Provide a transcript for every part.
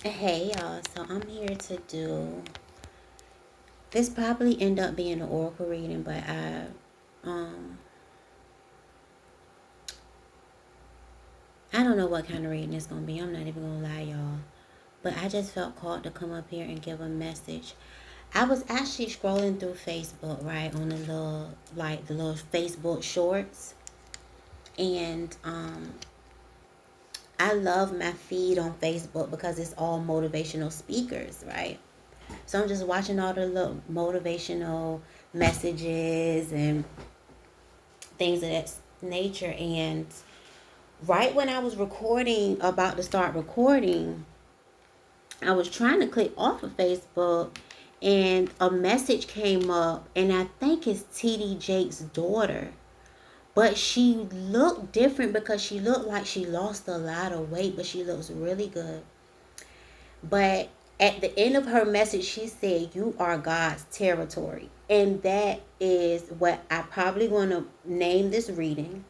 Hey y'all, so I'm here to do this. Probably end up being an oracle reading, but um I don't know what kind of reading it's gonna be. I'm not even gonna lie, y'all. But I just felt called to come up here and give a message. I was actually scrolling through Facebook, right, on the little Facebook shorts, and I love my feed on Facebook because it's all motivational speakers, right? So I'm just watching all the little motivational messages and things of that nature. And right when I was about to start recording, I was trying to click off of Facebook and a message came up, and I think it's TD Jake's daughter. But she looked different because she looked like she lost a lot of weight, but she looks really good. But at the end of her message, she said, "You are God's territory." And that is what I probably want to name this reading.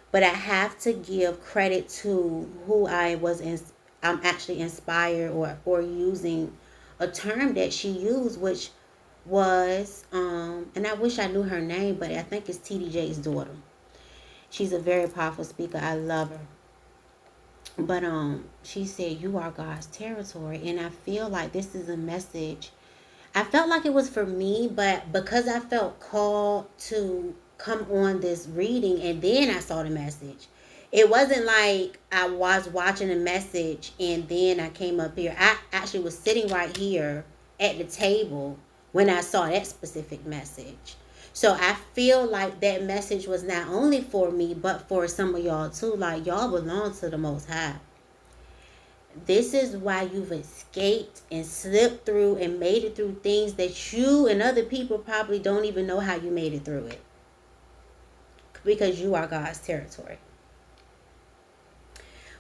But I have to give credit to who I'm actually inspired, or using a term that she used, which was, and I wish I knew her name, but I think it's TDJ's daughter. She's a very powerful speaker. I love her. But she said, "You are God's territory." And I feel like this is a message. I felt like it was for me, but because I felt called to come on this reading and then I saw the message. It wasn't like I was watching a message and then I came up here. I actually was sitting right here at the table when I saw that specific message. So I feel like that message was not only for me, but for some of y'all too. Like, y'all belong to the Most High. This is why you've escaped and slipped through and made it through things that you and other people probably don't even know how you made it through it. Because you are God's territory.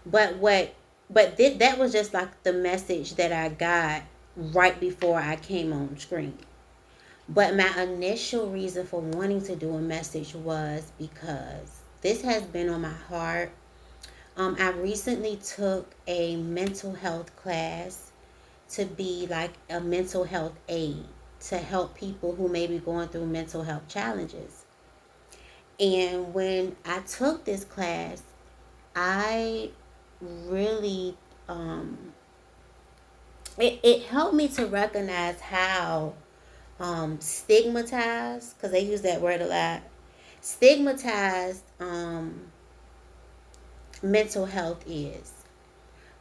But that was just like the message that I got right before I came on screen. But my initial reason for wanting to do a message was because this has been on my heart. I recently took a mental health class to be like a mental health aid to help people who may be going through mental health challenges. And when I took this class, I really, it helped me to recognize how stigmatized, because they use that word a lot, stigmatized mental health is.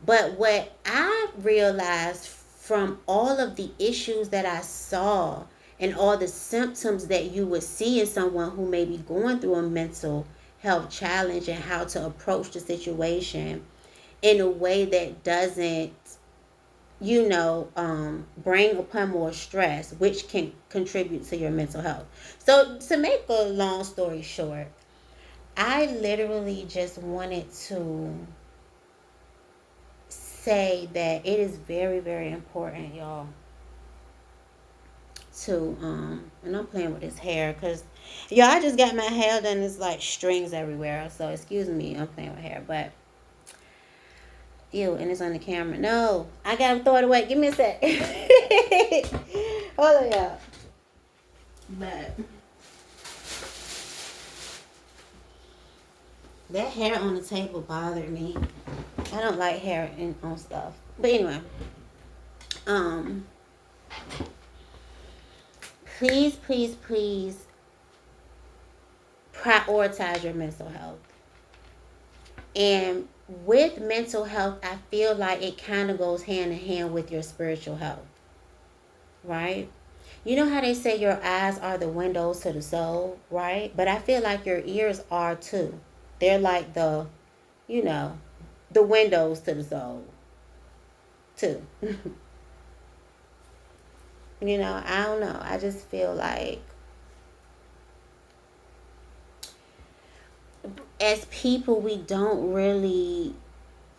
But what I realized from all of the issues that I saw and all the symptoms that you would see in someone who may be going through a mental health challenge, and how to approach the situation in a way that doesn't, bring upon more stress, which can contribute to your mental health. So, to make a long story short, I literally just wanted to say that it is very, very important, y'all, to and I'm playing with his hair because y'all, I just got my hair done. It's like strings everywhere, so excuse me, I'm playing with hair. But ew, and it's on the camera. No, I gotta throw it away. Give me a sec. Hold on, y'all. But that hair on the table bothered me. I don't like hair on stuff. But anyway, um please, please, please prioritize your mental health. And with mental health, I feel like it kind of goes hand in hand with your spiritual health, right? You know how they say your eyes are the windows to the soul, right? But I feel like your ears are too. They're like you know, the windows to the soul, too. I don't know. I just feel like as people, we don't really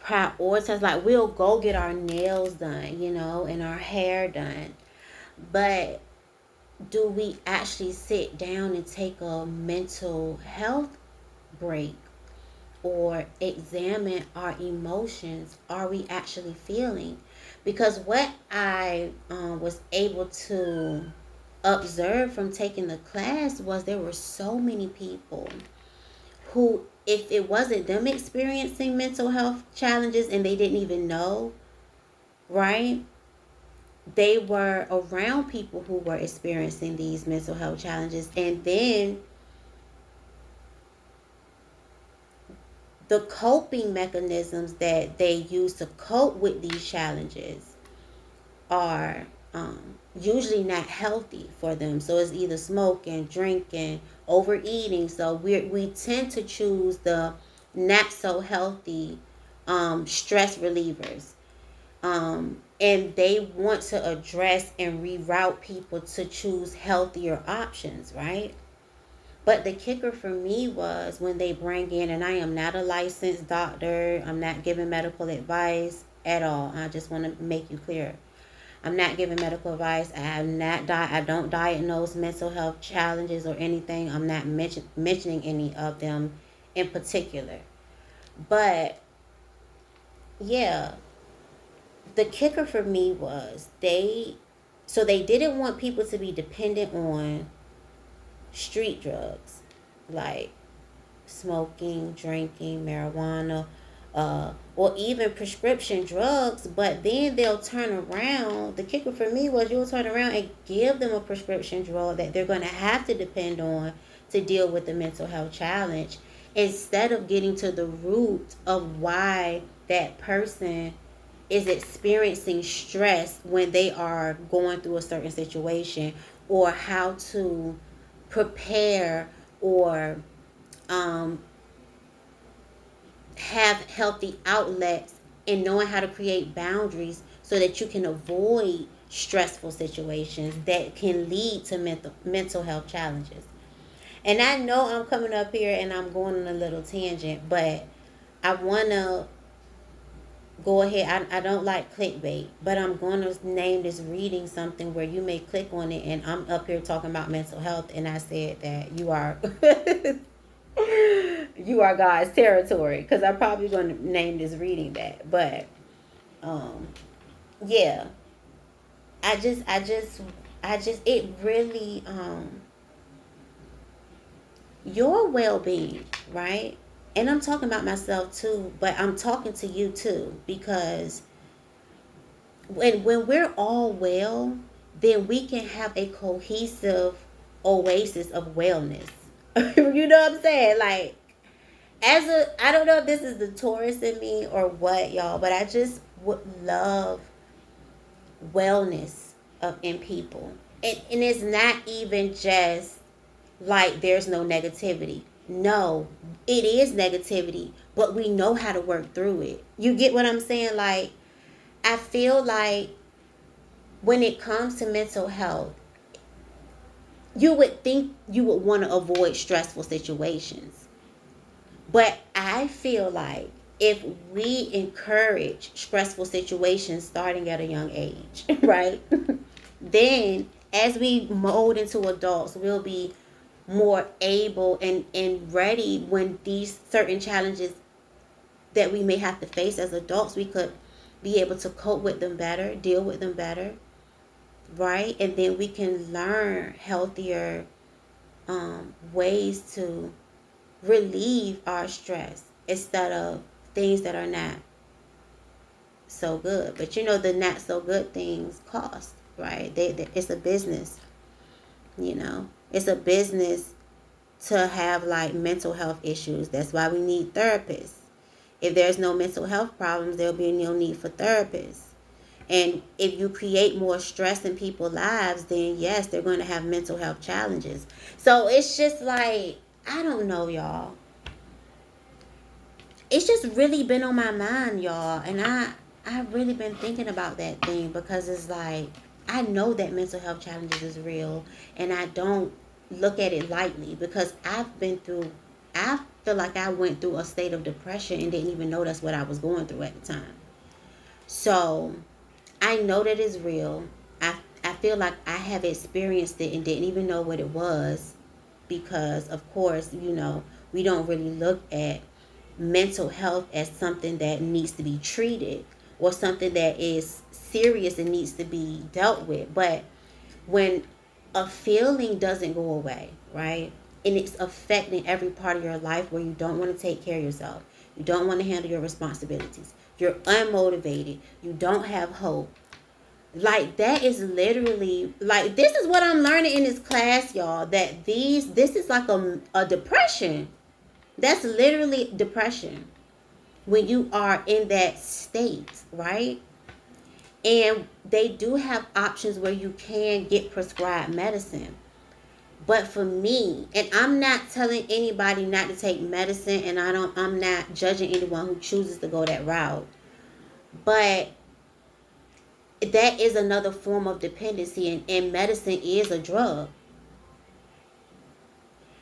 prioritize. Like, we'll go get our nails done, and our hair done. But do we actually sit down and take a mental health break? or examine our emotions. Are we actually feeling? Because what I was able to observe from taking the class was there were so many people who, if it wasn't them experiencing mental health challenges and they didn't even know, right? They were around people who were experiencing these mental health challenges, and then the coping mechanisms that they use to cope with these challenges are usually not healthy for them. So it's either smoking, drinking, overeating. So we tend to choose the not so healthy stress relievers. And they want to address and reroute people to choose healthier options, right? But the kicker for me was when they bring in, and I am not a licensed doctor, I'm not giving medical advice at all. I just want to make you clear. I'm not giving medical advice. I don't diagnose mental health challenges or anything. I'm not mentioning any of them in particular. But yeah, the kicker for me was they didn't want people to be dependent on street drugs like smoking, drinking, marijuana, or even prescription drugs. But then they'll turn around. The kicker for me was you'll turn around and give them a prescription drug that they're going to have to depend on to deal with the mental health challenge, instead of getting to the root of why that person is experiencing stress when they are going through a certain situation, or how to prepare or have healthy outlets, and knowing how to create boundaries so that you can avoid stressful situations that can lead to mental health challenges. And I know I'm coming up here and I'm going on a little tangent, but I want to go ahead. I don't like clickbait, but I'm going to name this reading something where you may click on it, and I'm up here talking about mental health, and I said that you are you are God's territory, because I'm probably going to name this reading that. But yeah, I just it really your well-being, right? And I'm talking about myself too, but I'm talking to you too, because when we're all well, then we can have a cohesive oasis of wellness. You know what I'm saying? Like, I don't know if this is the Taurus in me or what, y'all, but I just would love wellness in people. And it's not even just like there's no negativity. No, it is negativity, but we know how to work through it. You get what I'm saying? Like, I feel like when it comes to mental health, you would think you would want to avoid stressful situations. But I feel like if we encourage stressful situations starting at a young age, right? Then as we mold into adults, we'll be more able and ready when these certain challenges that we may have to face as adults, we could be able to cope with them better, deal with them better, right? And then we can learn healthier ways to relieve our stress instead of things that are not so good. But you know, the not so good things cost, right? It's a business, you know. It's a business to have like mental health issues. That's why we need therapists. If there's no mental health problems, there'll be no need for therapists. And if you create more stress in people's lives, then yes, they're going to have mental health challenges. So it's just like, I don't know, y'all. It's just really been on my mind, y'all. And I've really been thinking about that thing, because it's like, I know that mental health challenges is real, and I don't look at it lightly, because I feel like I went through a state of depression and didn't even know that's what I was going through at the time. So I know that it's real. I feel like I have experienced it and didn't even know what it was, because of course, you know, we don't really look at mental health as something that needs to be treated or something that is serious and needs to be dealt with. But when a feeling doesn't go away, right? And it's affecting every part of your life where you don't want to take care of yourself. You don't want to handle your responsibilities. You're unmotivated. You don't have hope. Like that is literally like this is what I'm learning in this class, y'all. That this is like a depression. That's literally depression when you are in that state, right? And they do have options where you can get prescribed medicine. But for me, and I'm not telling anybody not to take medicine, and I'm not judging anyone who chooses to go that route. But that is another form of dependency, and medicine is a drug.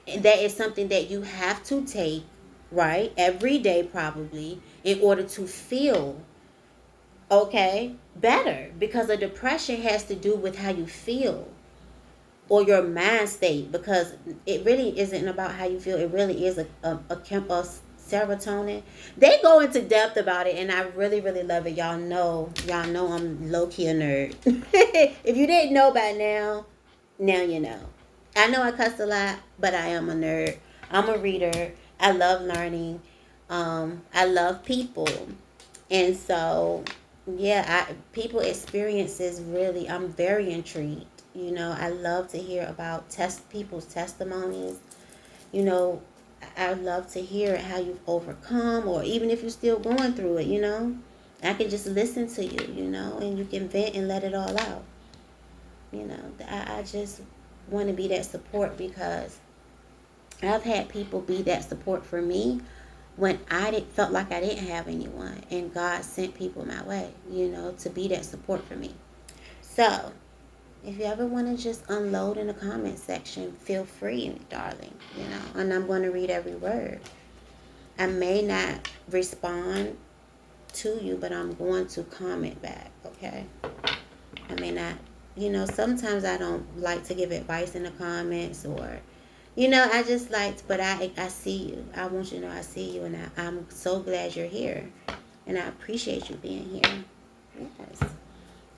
And that is something that you have to take, right, every day probably, in order to feel okay better, because a depression has to do with how you feel or your mind state, because it really isn't about how you feel. It really is a serotonin. They go into depth about it, and I really love it. Y'all know I'm low-key a nerd. If you didn't know by now you know. I know I cuss a lot, but I am a nerd. I'm a reader. I love learning. I love people. And so yeah, people experiences, really, I'm very intrigued. I love to hear about people's testimonies. I love to hear how you've overcome, or even if you're still going through it. I can just listen to you, and you can vent and let it all out. I just want to be that support, because I've had people be that support for me when felt like I didn't have anyone, and God sent people my way, to be that support for me. So, if you ever want to just unload in the comment section, feel free, darling, and I'm going to read every word. I may not respond to you, but I'm going to comment back, okay? I may not, sometimes I don't like to give advice in the comments, or, I just like, but I see you. I want you to know I see you, and I'm so glad you're here, and I appreciate you being here. Yes.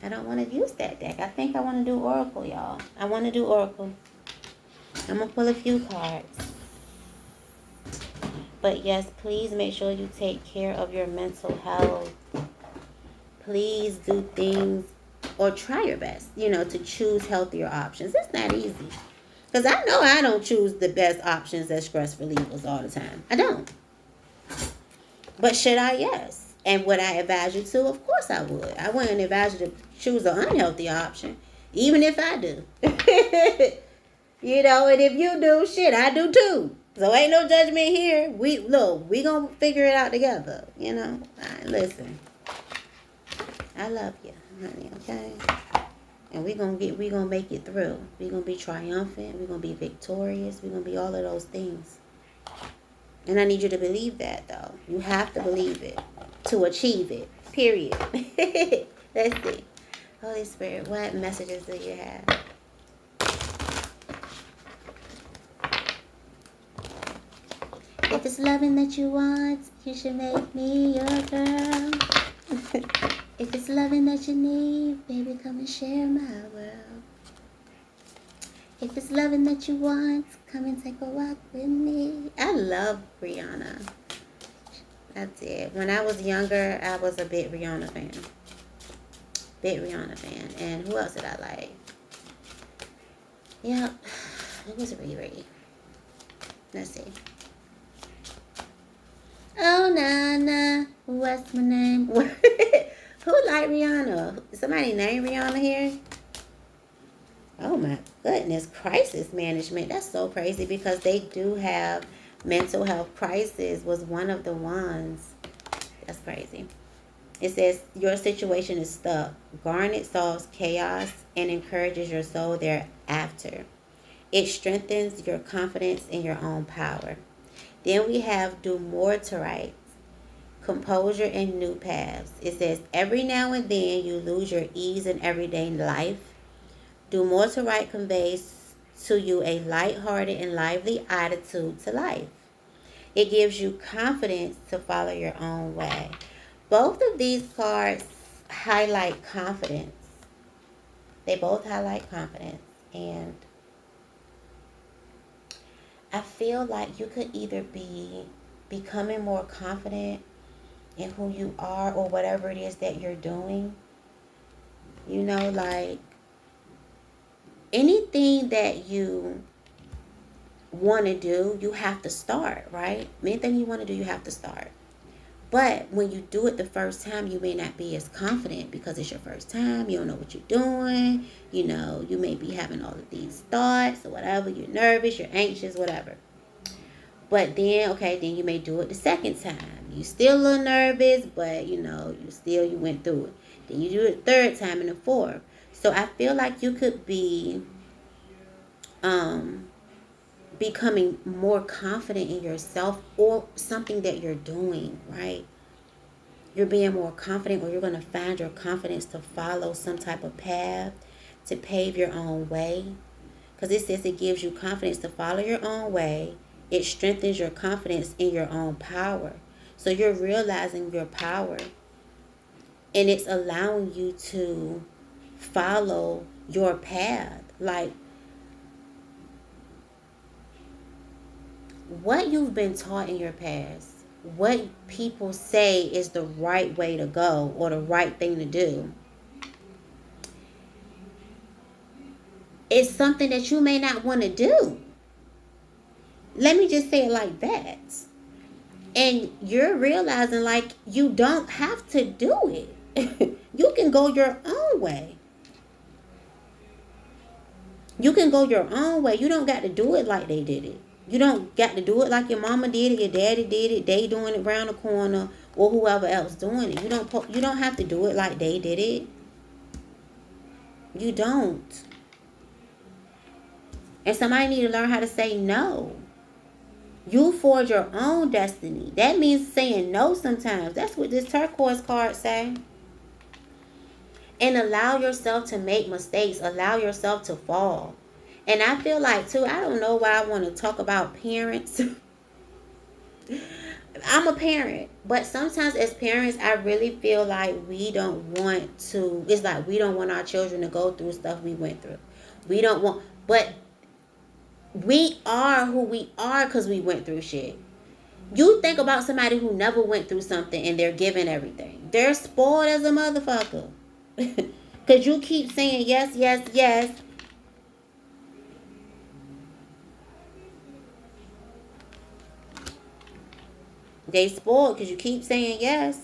I don't want to use that deck. I think I want to do Oracle, y'all. I want to do Oracle. I'm going to pull a few cards. But yes, please make sure you take care of your mental health. Please do things, or try your best, to choose healthier options. It's not easy. Because I know I don't choose the best options as stress relievers all the time. I don't. But should I? Yes. And would I advise you to? Of course I would. I wouldn't advise you to choose an unhealthy option, even if I do. And if you do, shit, I do too. So ain't no judgment here. We gonna figure it out together. Listen, I love you, honey. Okay, and we gonna make it through. We gonna be triumphant. We gonna be victorious. We gonna be all of those things. And I need you to believe that, though. You have to believe it to achieve it. Period. Let's see. Holy Spirit, what messages do you have? If it's loving that you want, you should make me your girl. If it's loving that you need, baby, come and share my world. If it's loving that you want, come and take a walk with me. I love Rihanna. I did. When I was younger, I was a big Rihanna fan. And who else did I like? Yeah, it was Riri. Let's see. Oh, Nana. What's my name? Who like Rihanna? Somebody named Rihanna here? Oh my goodness, crisis management. That's so crazy, because they do have mental health crisis was one of the ones. That's crazy. It says your situation is stuck. Garnet solves chaos and encourages your soul thereafter. It strengthens your confidence in your own power. Then we have do more to write. Composure and new paths. It says every now and then you lose your ease in everyday life. Do more to write conveys to you a lighthearted and lively attitude to life. It gives you confidence to follow your own way. Both of these cards highlight confidence. They both highlight confidence. And I feel like you could either be becoming more confident in who you are or whatever it is that you're doing. You know, like anything that you want to do, you have to start, right? Anything you want to do, you have to start. But when you do it the first time, you may not be as confident because it's your first time. You don't know what you're doing. You know, you may be having all of these thoughts or whatever. You're nervous, you're anxious, whatever. But then, okay, then you may do it the second time. You still a little nervous, but you know, you went through it. Then you do it the third time and the fourth. So I feel like you could be becoming more confident in yourself or something that you're doing, right? You're being more confident, or you're going to find your confidence to follow some type of path, to pave your own way. Because it says it gives you confidence to follow your own way. It strengthens your confidence in your own power. So you're realizing your power, and it's allowing you to follow your path. Like, what you've been taught in your past, what people say is the right way to go or the right thing to do, it's something that you may not want to do. Let me just say it like that. And you're realizing, like, you don't have to do it. You can go your own way. You can go your own way. You don't got to do it like they did it. You don't got to do it like your mama did it, your daddy did it, they doing it around the corner, or whoever else doing it. You don't have to do it like they did it. You don't. And somebody need to learn how to say no. You forge your own destiny. That means saying no sometimes. That's what this turquoise card say. And allow yourself to make mistakes. Allow yourself to fall. And I feel like, too, I don't know why I want to talk about parents. I'm a parent. But sometimes as parents, I really feel like we don't want to. It's like we don't want our children to go through stuff we went through. We don't want. But we are who we are because we went through shit. You think about somebody who never went through something and they're given everything. They're spoiled as a motherfucker. Because you keep saying yes, yes, yes. They spoiled because you keep saying yes.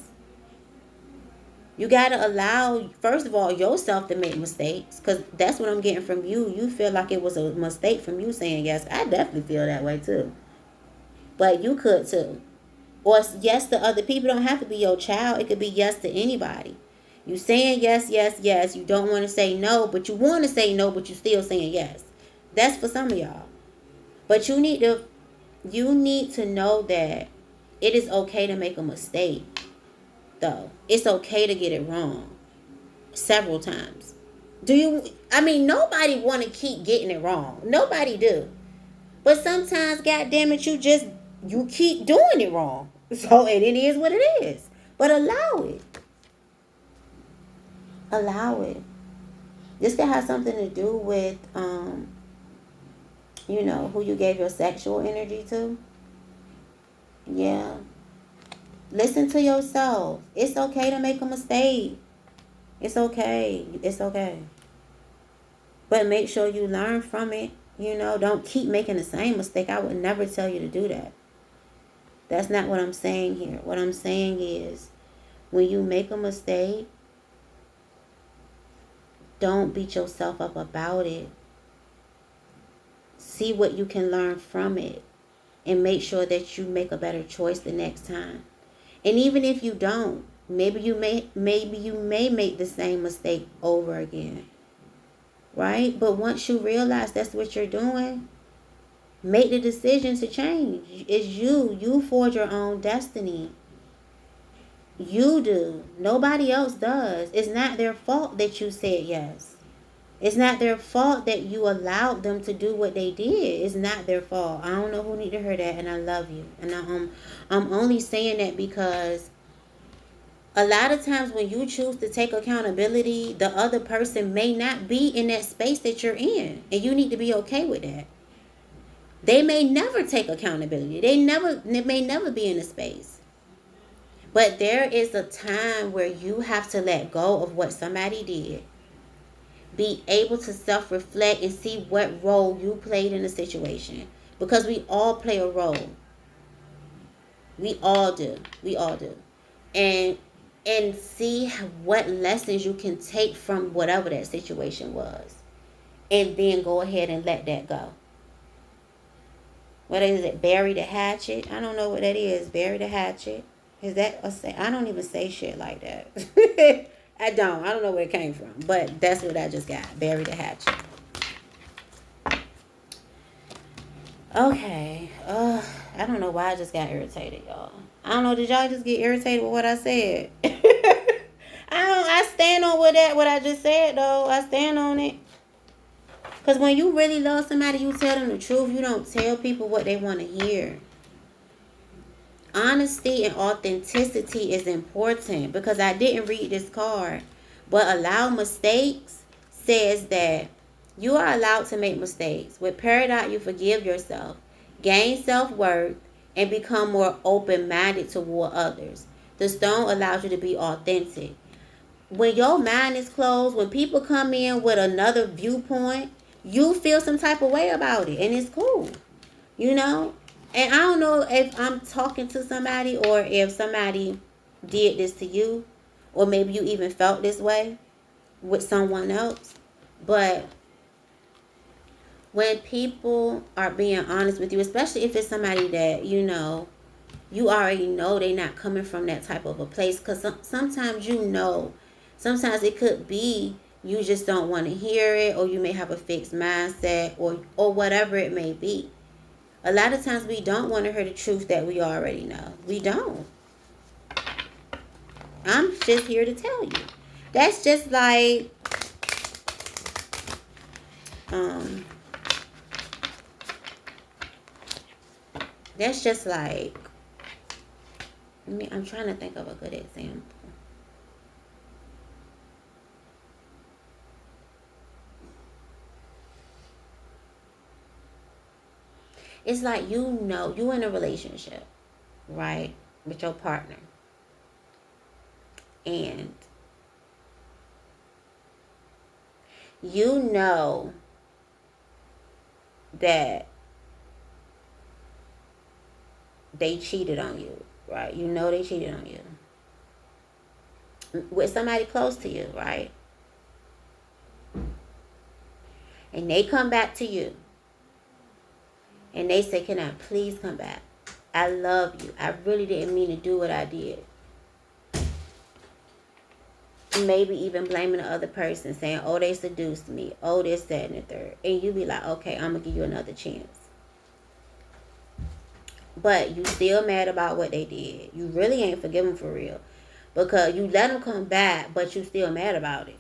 You got to allow, first of all, yourself to make mistakes. Because that's what I'm getting from you. You feel like it was a mistake from you saying yes. I definitely feel that way too. But you could too. Or yes to other people. Don't have to be your child. It could be yes to anybody. You saying yes, yes, yes. You don't want to say no, but you want to say no, but you still saying yes. That's for some of y'all. But you need to know that it is okay to make a mistake, though. It's okay to get it wrong several times. Nobody want to keep getting it wrong. Nobody do. But sometimes, goddammit, you keep doing it wrong. So, and it is what it is. But allow it. Allow it. This could have something to do with, who you gave your sexual energy to. Yeah. Listen to yourself. It's okay to make a mistake. It's okay. It's okay. But make sure you learn from it. Don't keep making the same mistake. I would never tell you to do that. That's not what I'm saying here. What I'm saying is, when you make a mistake, don't beat yourself up about it. See what you can learn from it. And make sure that you make a better choice the next time. And even if you don't, maybe you may make the same mistake over again. Right? But once you realize that's what you're doing, make the decision to change. It's you. You forge your own destiny. You do. Nobody else does. It's not their fault that you said yes. It's not their fault that you allowed them to do what they did. It's not their fault. I don't know who need to hear that, and I love you. And I'm only saying that because a lot of times when you choose to take accountability, the other person may not be in that space that you're in, and you need to be okay with that. They may never take accountability. They may never be in a space. But there is a time where you have to let go of what somebody did. Be able to self-reflect and see what role you played in the situation. Because we all play a role. We all do. We all do. And see what lessons you can take from whatever that situation was. And then go ahead and let that go. What is it? Bury the hatchet? I don't know what that is. Bury the hatchet. Is that a say? I don't even say shit like that. I don't know where it came from. But that's what I just got. Bury the hatchet. Okay. I don't know why I just got irritated, y'all. I don't know. Did y'all just get irritated with what I said? I stand on what I just said, though. I stand on it. Because when you really love somebody, you tell them the truth. You don't tell people what they want to hear. Honesty and authenticity is important, because I didn't read this card. But allow mistakes says that you are allowed to make mistakes. With Peridot, you forgive yourself, gain self-worth, and become more open-minded toward others. The stone allows you to be authentic. When your mind is closed, when people come in with another viewpoint, you feel some type of way about it, and it's cool, you know. And I don't know if I'm talking to somebody or if somebody did this to you, or maybe you even felt this way with someone else. But when people are being honest with you, especially if it's somebody that, you know, you already know they're not coming from that type of a place. Because sometimes, you know, sometimes it could be you just don't want to hear it, or you may have a fixed mindset, or whatever it may be. A lot of times we don't want to hear the truth that we already know. We don't. I'm just here to tell you. That's just like, that's just like, I'm trying to think of a good example. It's like, you know, you in a relationship, right, with your partner. And you know that they cheated on you, right? You know they cheated on you with somebody close to you, right? And they come back to you. And they say, can I please come back? I love you. I really didn't mean to do what I did. Maybe even blaming the other person, saying, oh, they seduced me. Oh, this, that, and the third. And you be like, okay, I'm going to give you another chance. But you still mad about what they did. You really ain't forgive them for real. Because you let them come back, but you still mad about it.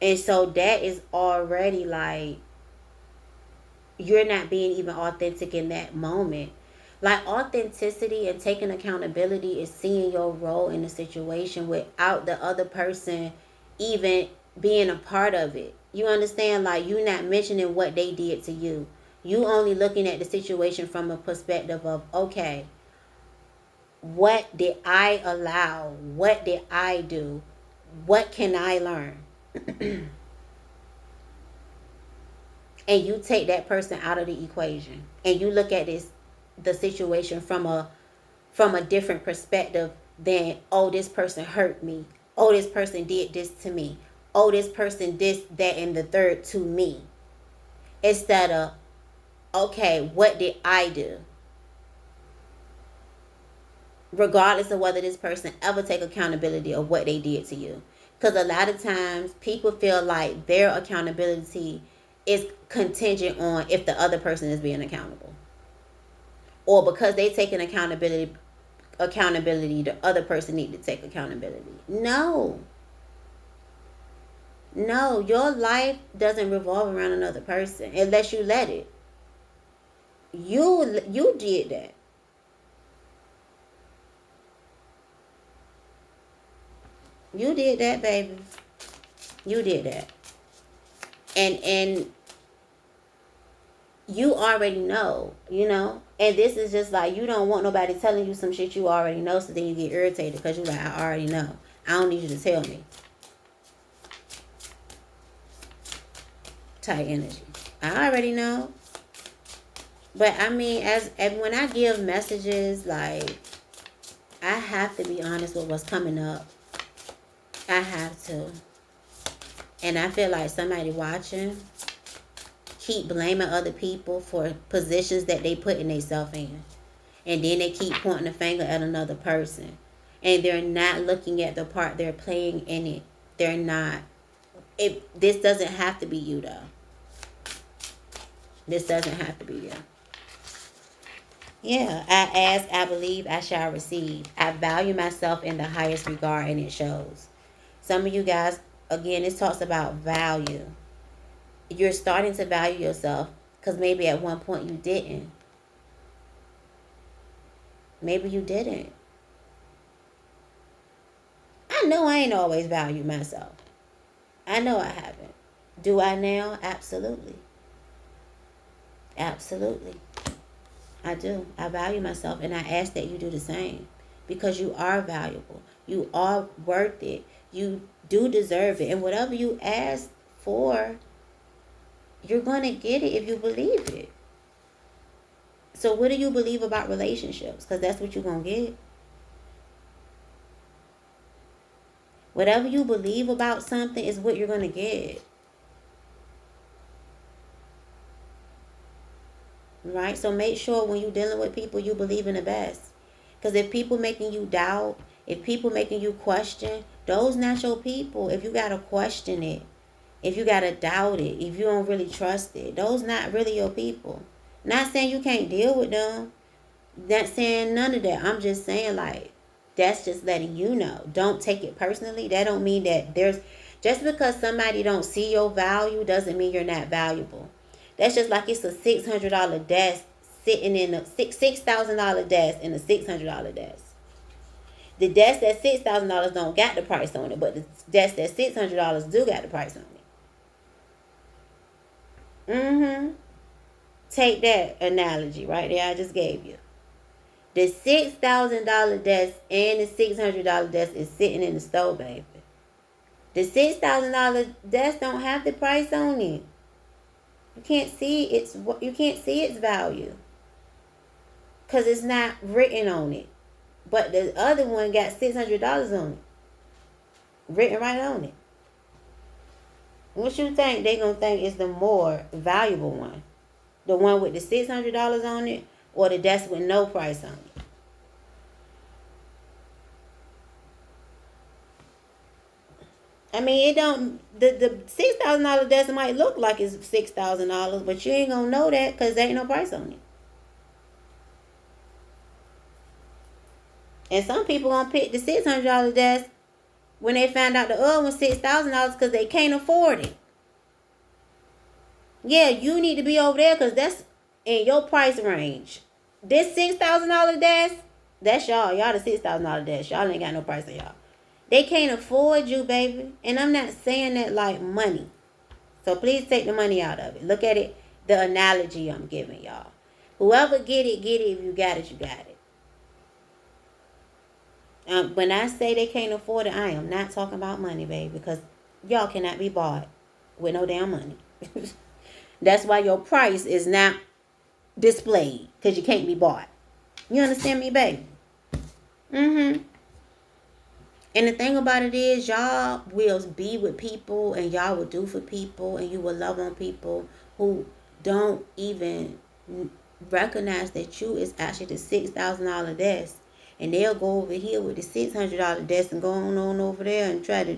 And so that is already like, you're not being even authentic in that moment. Like, authenticity and taking accountability is seeing your role in the situation without the other person even being a part of it. You understand? Like, you're not mentioning what they did to you. You only looking at the situation from a perspective of, okay, what did I allow? What did I do? What can I learn? And you take that person out of the equation, and you look at the situation from a different perspective than, oh, this person hurt me. Oh, this person did this to me. Oh, this person this, that, and the third to me. Instead of, okay, what did I do? Regardless of whether this person ever take accountability of what they did to you. Because a lot of times people feel like their accountability is contingent on if the other person is being accountable, or because they take an accountability, the other person need to take accountability. No, No, your life doesn't revolve around another person unless you let it. You did that. You did that, baby. You did that. And you already know, And this is just like, you don't want nobody telling you some shit you already know, so then you get irritated because you're like, I already know. I don't need you to tell me. Type energy. I already know. But I mean, as when I give messages, like, I have to be honest with what's coming up. I have to. And I feel like somebody watching keep blaming other people for positions that they putting themselves in. And then they keep pointing the finger at another person. And they're not looking at the part they're playing in it. They're not. This doesn't have to be you, though. This doesn't have to be you. Yeah, I ask, I believe, I shall receive. I value myself in the highest regard, and it shows. Some of you guys, again, this talks about value. You're starting to value yourself because maybe at one point you didn't. Maybe you didn't. I know I ain't always valued myself. I know I haven't. Do I now? Absolutely. Absolutely. I do. I value myself, and I ask that you do the same because you are valuable. You are worth it. You do deserve it. And whatever you ask for, you're going to get it if you believe it. So what do you believe about relationships? Because that's what you're going to get. Whatever you believe about something is what you're going to get. Right? So make sure when you're dealing with people, you believe in the best. Because if people making you doubt, if people making you question, those not your people. If you got to question it, if you got to doubt it, if you don't really trust it, those not really your people. Not saying you can't deal with them. Not saying none of that. I'm just saying, like, that's just letting you know. Don't take it personally. That don't mean that just because somebody don't see your value doesn't mean you're not valuable. That's just like it's a $600 desk sitting in a $6,000 desk in a $600 desk. The desk that $6,000 don't got the price on it, but the desk that $600 do got the price on it. Take that analogy right there I just gave you. The $6,000 desk and the $600 desk is sitting in the store, baby. The $6,000 desk don't have the price on it. You can't see its value because it's not written on it. But the other one got $600 on it, written right on it. What you think they gonna think is the more valuable one? The one with the $600 on it, or the desk with no price on it? I mean, it don't. The $6,000 desk might look like it's $6,000, but you ain't gonna know that because there ain't no price on it. And some people gonna pick the $600 desk when they find out the other one $6,000 because they can't afford it. Yeah, you need to be over there because that's in your price range. This $6,000 desk, that's y'all. Y'all the $6,000 desk. Y'all ain't got no price on y'all. They can't afford you, baby. And I'm not saying that like money. So please take the money out of it. Look at it, the analogy I'm giving y'all. Whoever get it, get it. If you got it, you got it. When I say they can't afford it, I am not talking about money, baby. Because y'all cannot be bought with no damn money. That's why your price is not displayed. Because you can't be bought. You understand me, baby? And the thing about it is, y'all will be with people and y'all will do for people and you will love on people who don't even recognize that you is actually the $6,000 desk. And they'll go over here with the $600 desk and go on over there and try to,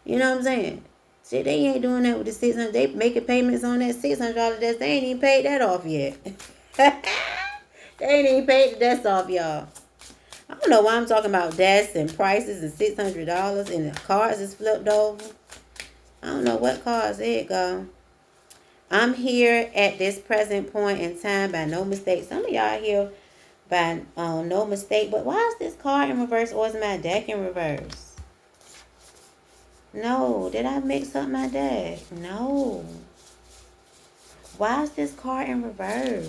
you know what I'm saying? See, they ain't doing that with the $600. They making payments on that $600 desk. They ain't even paid that off yet. They ain't even paid the desk off, y'all. I don't know why I'm talking about desks and prices and $600 and the cards is flipped over. I don't know what cards it go. I'm here at this present point in time by no mistake. Some of y'all here by no mistake. But why is this card in reverse or is my deck in reverse? No. Did I mix up my deck? No. Why is this card in reverse?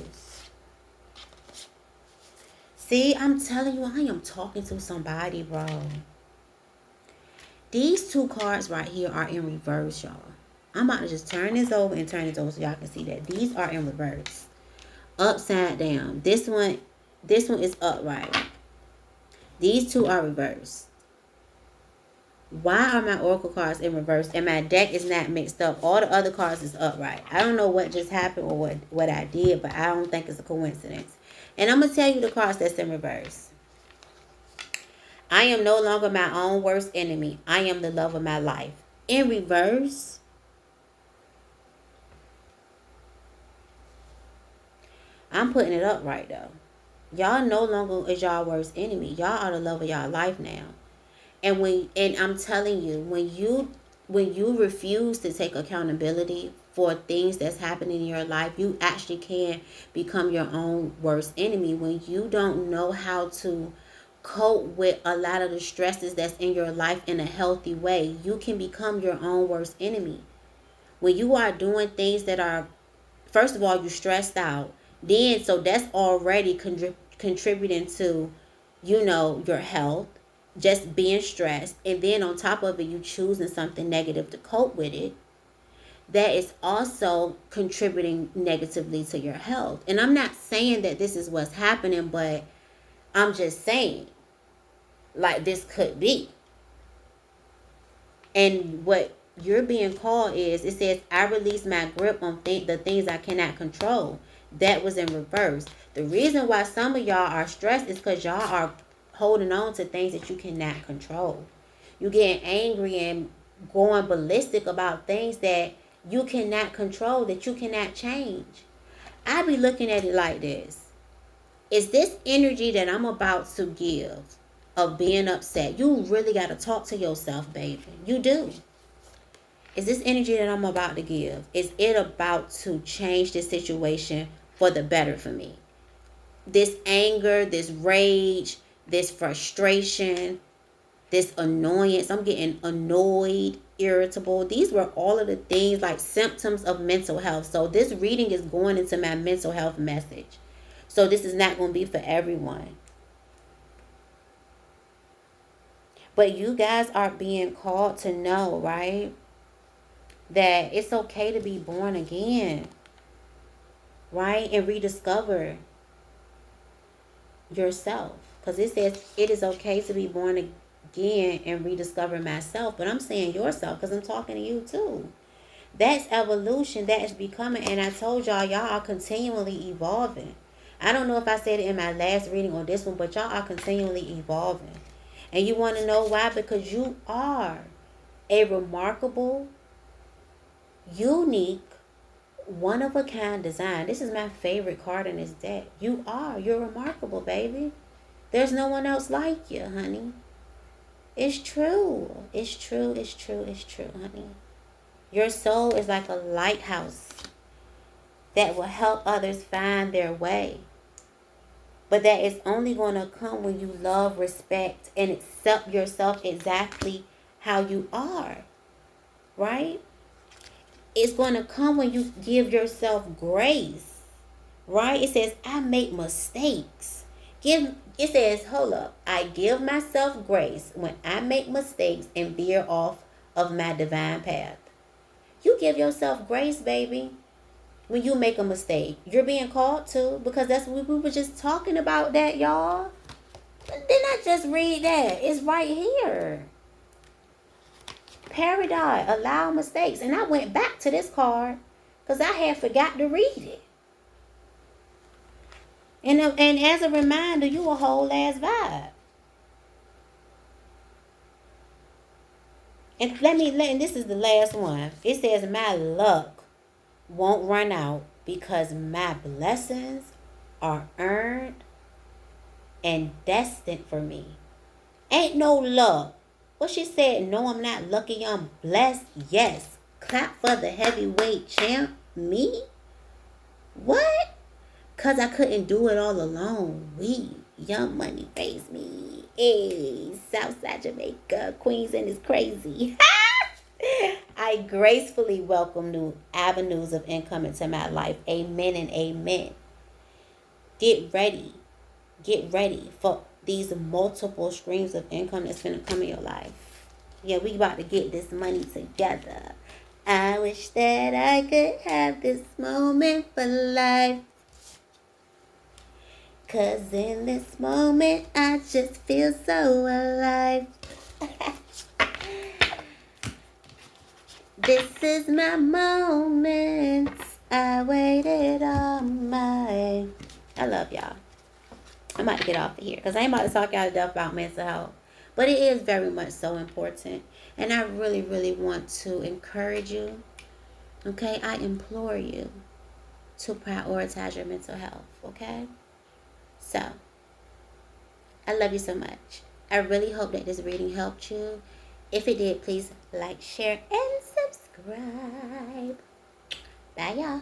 See, I'm telling you, I am talking to somebody, bro. These two cards right here are in reverse, y'all. I'm about to just turn this over and turn this over so y'all can see that. These are in reverse. Upside down. This one is upright. These two are reversed. Why are my oracle cards in reverse and my deck is not mixed up? All the other cards is upright. I don't know what just happened or what I did, but I don't think it's a coincidence. And I'm going to tell you the cards that's in reverse. I am no longer my own worst enemy. I am the love of my life. In reverse, I'm putting it up right though. Y'all no longer is y'all worst enemy. Y'all are the love of y'all life now. And I'm telling you, when you refuse to take accountability for things that's happening in your life, you actually can become your own worst enemy. When you don't know how to cope with a lot of the stresses that's in your life in a healthy way, you can become your own worst enemy. When you are doing things that are, first of all, you're stressed out, then so that's already contributing to, your health, just being stressed, and then on top of it, you choosing something negative to cope with it. That is also contributing negatively to your health. And I'm not saying that this is what's happening, but I'm just saying, like, this could be. And what you're being called is, it says, I release my grip on the things I cannot control. That was in reverse. The reason why some of y'all are stressed is because y'all are holding on to things that you cannot control. You getting angry and going ballistic about things that you cannot control, that you cannot change. I be looking at it like this. Is this energy that I'm about to give of being upset? You really got to talk to yourself, baby. You do. Is this energy that I'm about to give, is it about to change this situation for the better for me? This anger, this rage, this frustration, this annoyance. I'm getting annoyed, irritable. These were all of the things like symptoms of mental health. So this reading is going into my mental health message. So this is not going to be for everyone. But you guys are being called to know, right, that it's okay to be born again, right, and rediscover yourself. Because it says it is okay to be born again and rediscover myself. But I'm saying yourself because I'm talking to you too. That's evolution. That is becoming. And I told y'all are continually evolving. I don't know if I said it in my last reading or this one, but y'all are continually evolving. And you want to know why? Because you are a remarkable, unique, one-of-a-kind design. This is my favorite card in this deck. You're remarkable, baby. There's no one else like you, honey. It's true. It's true. It's true. It's true, honey. Your soul is like a lighthouse that will help others find their way. But that is only going to come when you love, respect, and accept yourself exactly how you are. Right? It's going to come when you give yourself grace. Right? It says, I make mistakes. It says, hold up. I give myself grace when I make mistakes and veer off of my divine path. You give yourself grace, baby, when you make a mistake. You're being called to, because that's what we were just talking about that, y'all. Didn't I just read that? It's right here. Paradise, allow mistakes. And I went back to this card because I had forgot to read it. And as a reminder, you a whole ass vibe. And this is the last one. It says, my luck won't run out because my blessings are earned and destined for me. Ain't no luck. What she said, no, I'm not lucky, I'm blessed. Yes, Clap for the heavyweight champ. Me? What? Because I couldn't do it all alone. Young Money raised me. Hey, Southside Jamaica. Queens and is crazy. I gracefully welcome new avenues of income into my life. Amen and amen. Get ready. Get ready for these multiple streams of income that's going to come in your life. Yeah, we about to get this money together. I wish that I could have this moment for life. 'Cause in this moment, I just feel so alive. This is my moment. I waited on my... I love y'all. I'm about to get off of here because I ain't about to talk y'all to death about mental health. But it is very much so important. And I really, really want to encourage you. Okay? I implore you to prioritize your mental health. Okay? So, I love you so much. I really hope that this reading helped you. If it did, please like, share, and subscribe. Bye, y'all.